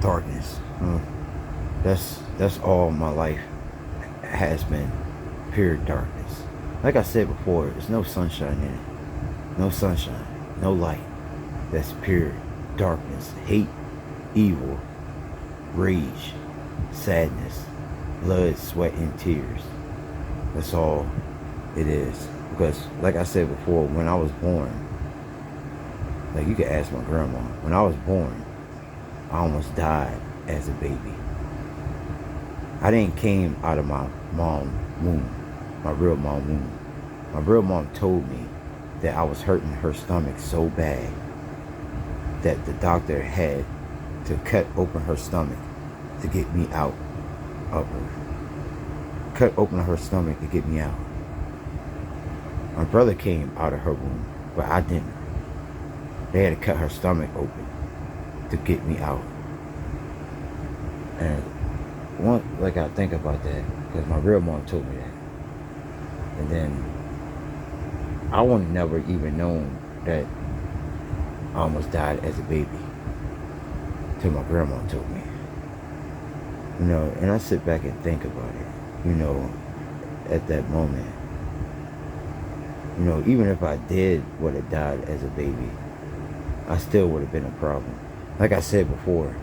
darkness. That's all my life has been. Pure darkness. Like I said before, there's no sunshine in it. No sunshine. No light. That's pure darkness. Hate, evil, rage, sadness, blood, sweat, and tears. That's all it is. Because, like I said before, when I was born, like you can ask my grandma, when I was born, I almost died as a baby. I didn't came out of my mom's womb, my real mom's womb. My real mom told me that I was hurting her stomach so bad that the doctor had to cut open her stomach to get me out of her. Cut open her stomach to get me out. My brother came out of her womb, but I didn't. They had to cut her stomach open to get me out. And like I think about that, because my real mom told me that. And then I would have never even known that I almost died as a baby till my grandma told me. You know, and I sit back and think about it, you know, at that moment. You know, even if I would have died as a baby, I still would have been a problem. Like I said before,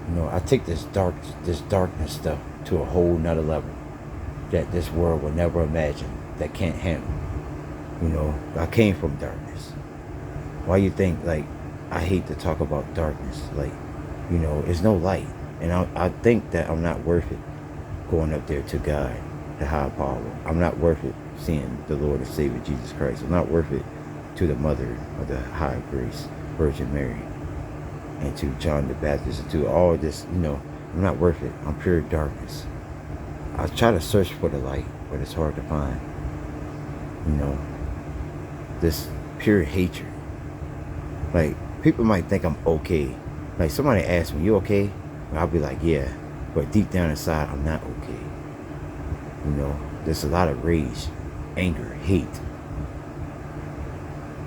you know, I take this darkness stuff to a whole nother level that this world will never imagine, that can't handle. You know, I came from darkness. Why you think, like, I hate to talk about darkness? Like, you know, there's no light. And I think that I'm not worth it going up there to God, the high power. I'm not worth it seeing the Lord and Savior Jesus Christ. I'm not worth it to the mother of the high grace, Virgin Mary, and to John the Baptist, and to all this, you know, I'm not worth it. I'm pure darkness. I try to search for the light, but it's hard to find. You know, this pure hatred. Like, people might think I'm okay. Like, somebody asks me, you okay? And I'll be like, yeah. But deep down inside, I'm not okay. You know, there's a lot of rage, anger, hate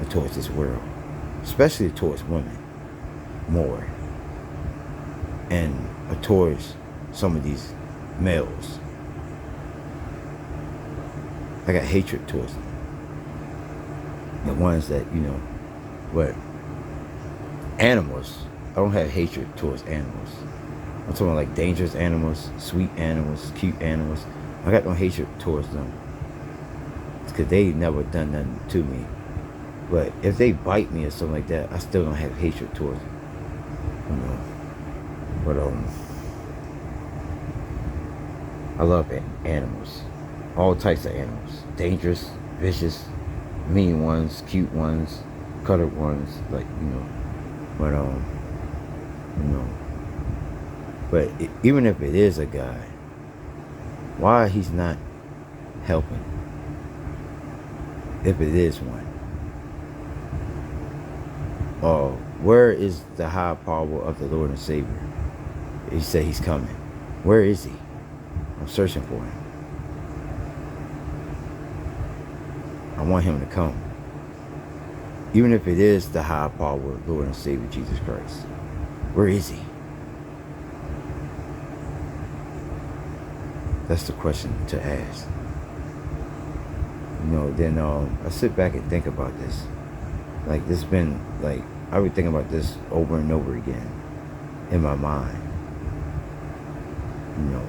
towards this world. Especially towards women. More. And towards some of these males. I got hatred towards them. The ones that, you know, but animals, I don't have hatred towards animals. I'm talking like dangerous animals, sweet animals, cute animals. I got no hatred towards them. It's because they never done nothing to me. But if they bite me or something like that, I still don't have hatred towards them. You know. But I love animals. All types of animals. Dangerous, vicious, mean ones, cute ones, colored ones, like, you know. But you know. But even if it is a God, why he's not helping? If it is one. Where is the high power of the Lord and Savior? He said he's coming. Where is he? I'm searching for him. I want him to come. Even if it is the high power of Lord and Savior Jesus Christ. Where is he? That's the question to ask. You know, then I sit back and think about this. Like, this been, like, I would think about this over and over again in my mind. You know,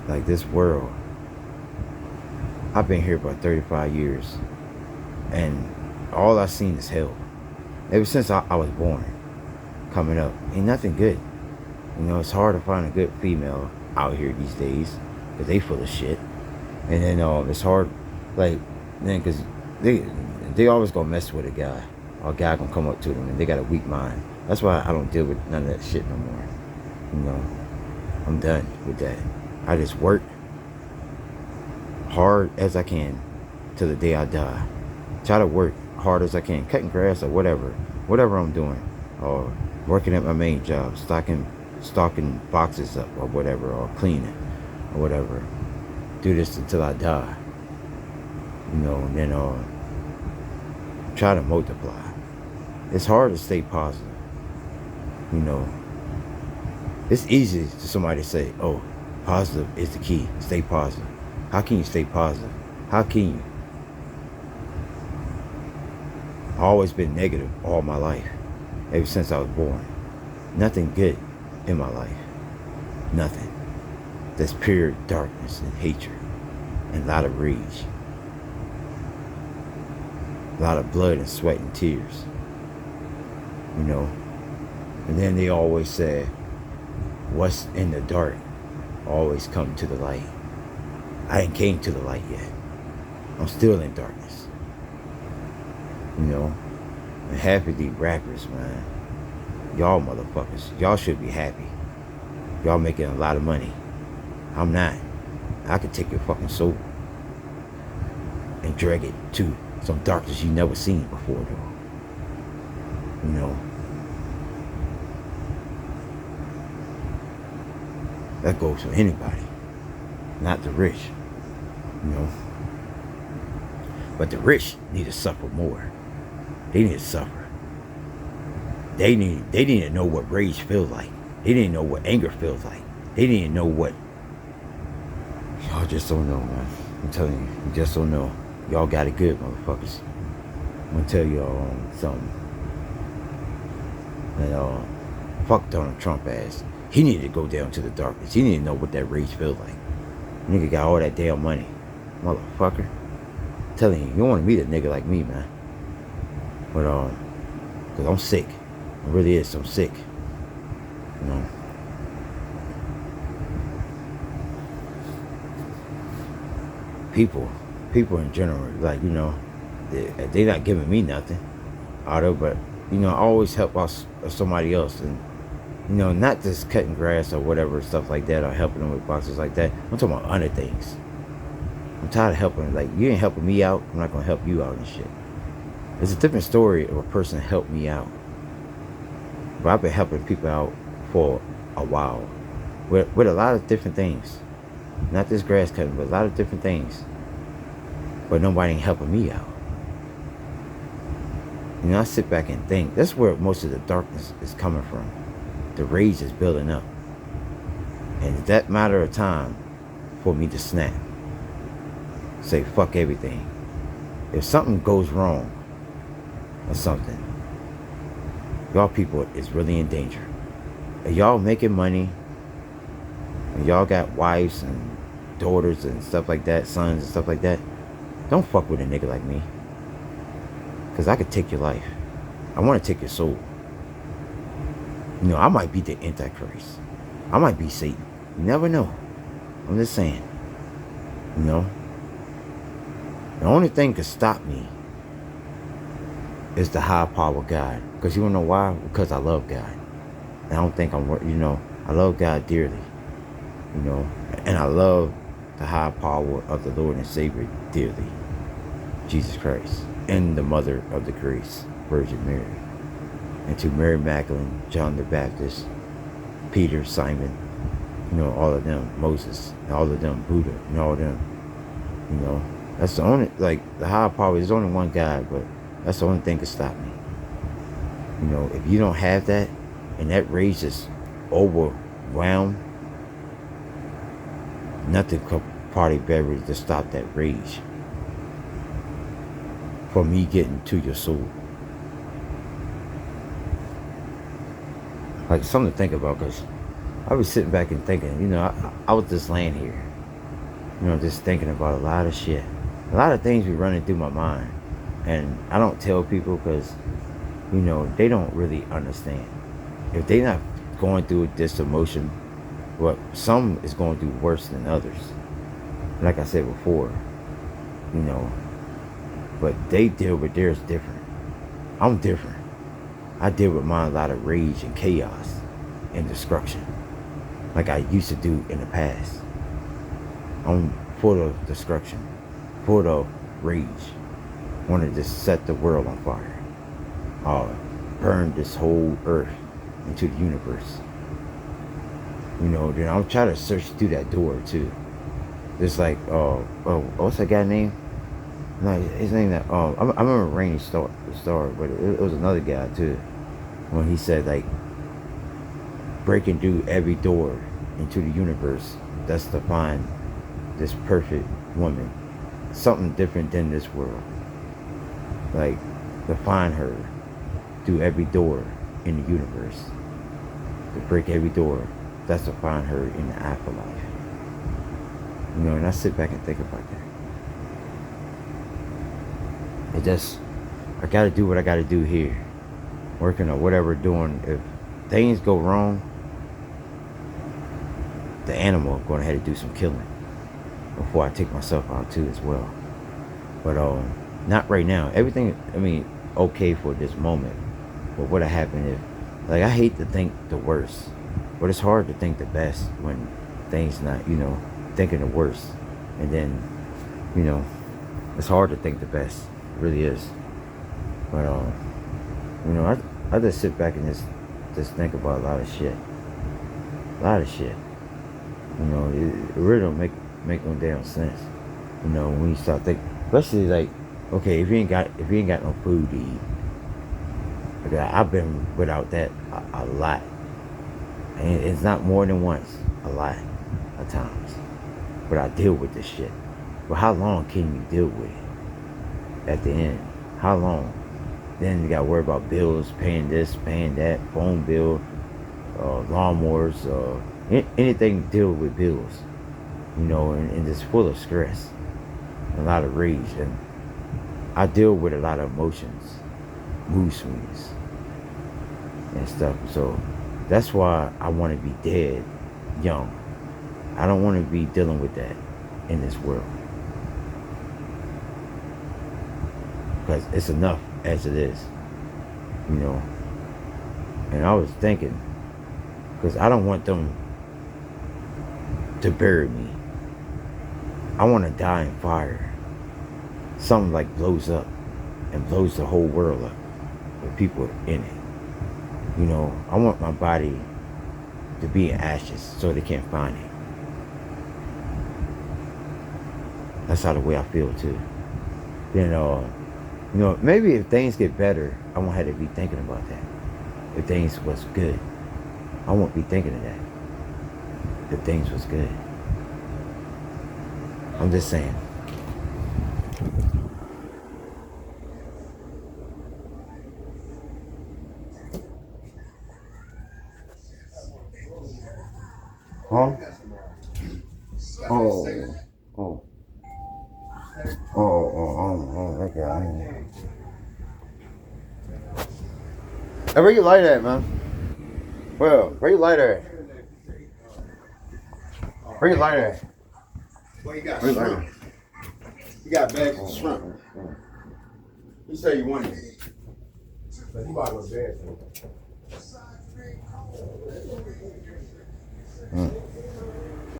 like this world. I've been here about 35 years, and all I've seen is hell. Ever since I was born, coming up, ain't nothing good. You know, it's hard to find a good female out here these days, because they full of shit. And then it's hard, like, man, because they always gonna mess with a guy. Or a guy gonna come up to them, and they got a weak mind. That's why I don't deal with none of that shit no more. You know, I'm done with that. I just work hard as I can till the day I die. Try to work hard as I can, cutting grass or whatever I'm doing, or working at my main job, stocking boxes up or whatever, or cleaning or whatever. Do this until I die. You know, and then try to multiply. It's hard to stay positive. You know, it's easy to somebody to say, oh, positive is the key. Stay positive. How can you stay positive? How can you? I've always been negative all my life, ever since I was born. Nothing good in my life. Nothing. There's pure darkness and hatred and a lot of rage. A lot of blood and sweat and tears. You know? And then they always say, what's in the dark always come to the light. I ain't came to the light yet. I'm still in darkness. You know? And half of these rappers, man, y'all motherfuckers, y'all should be happy. Y'all making a lot of money. I'm not. I could take your fucking soul and drag it to some darkness you never seen before, though. You know? That goes for anybody. Not the rich. You know? But the rich need to suffer more. They need to suffer. They need to know what rage feels like. They didn't know what anger feels like. They didn't know what. Y'all just don't know, man. I'm telling you, you just don't know. Y'all got it good, motherfuckers. I'm gonna tell y'all something. And fuck Donald Trump ass. He needed to go down to the darkness. He needed to know what that rage feels like. Nigga got all that damn money. Motherfucker. I'm telling you, you don't want to meet a nigga like me, man. But cause I'm sick. It really is. I'm sick. You know. People in general, like, you know, they not giving me nothing out of, but, you know, I always help out somebody else, and, you know, not just cutting grass or whatever, stuff like that, or helping them with boxes like that. I'm talking about other things. I'm tired of helping. Like, you ain't helping me out, I'm not gonna help you out and shit. It's a different story of a person helped me out, but I've been helping people out for a while with a lot of different things. Not this grass cutting, but a lot of different things. But nobody ain't helping me out. You know, I sit back and think, that's where most of the darkness is coming from. The rage is building up. And it's that matter of time for me to snap. Say, fuck everything. If something goes wrong or something, y'all people is really in danger. If y'all making money, and y'all got wives and daughters and stuff like that, sons and stuff like that, don't fuck with a nigga like me. Because I could take your life. I want to take your soul. You know, I might be the Antichrist. I might be Satan. You never know. I'm just saying. You know? The only thing that could stop me is the high power God. Because you wanna know why? Because I love God. And I don't think you know, I love God dearly. You know, and I love the high power of the Lord and Savior dearly, Jesus Christ, and the mother of the grace, Virgin Mary, and to Mary Magdalene, John the Baptist, Peter, Simon, you know, all of them, Moses, and all of them, Buddha, and all of them. You know, that's the only, like, the higher power, there's only one God, but that's the only thing that can stop me. You know, if you don't have that, and that rage is overwhelmed, nothing could party beverage to stop that rage from me getting to your soul. Like, something to think about, because I was sitting back and thinking, you know, I was just laying here, you know, just thinking about a lot of shit. A lot of things be running through my mind. And I don't tell people because, you know, they don't really understand. If they're not going through this emotion, well, some is going through worse than others. Like I said before, you know, but they deal with theirs different. I'm different. I deal with mine a lot of rage and chaos and destruction, like I used to do in the past. I'm full of destruction, full of rage. Wanted to set the world on fire. Burn this whole earth into the universe. You know, then I'm trying to search through that door too. Just like, what's that guy's name? No, his name that, I remember Rainy Star, but it was another guy too. When he said, like, breaking through every door into the universe that's to find this perfect woman, something different than this world. Like, to find her through every door in the universe, to break every door that's to find her in the afterlife. You know, and I sit back and think about that. It just, I gotta do what I gotta do here, working or whatever, doing. If things go wrong, the animal going to have to do some killing before I take myself out too as well. But not right now. Everything, I mean, okay for this moment. But what'll happen if, like, I hate to think the worst, but it's hard to think the best when things not, you know, thinking the worst. And then, you know, it's hard to think the best. It really is. But you know, I just sit back and just think about a lot of shit. A lot of shit. You know, it really don't make no damn sense. You know, when you start thinking, especially like, okay, if you ain't got no food to eat. Okay, I've been without that a lot. And it's not more than once, a lot of times. But I deal with this shit. But how long can you deal with it at the end? How long? Then you gotta worry about bills, paying this, paying that, phone bill, lawnmowers, anything to deal with bills. You know, and it's full of stress, a lot of rage, and I deal with a lot of emotions, mood swings, and stuff. So that's why I want to be dead young. I don't want to be dealing with that in this world, because it's enough as it is, you know. And I was thinking, because I don't want them to bury me. I want to die in fire. Something like blows up and blows the whole world up with people in it. You know, I want my body to be in ashes so they can't find it. That's how the way I feel too. Then, you know, maybe if things get better, I won't have to be thinking about that. If things was good, I won't be thinking of that. If things was good. I'm just saying. Huh? Oh. Oh. Okay. Hey, where you light at, man? Well, where you light at? Where you light at? Well, you got shrimp. You got bags of shrimp. You say you wanted it. But you bought those bags.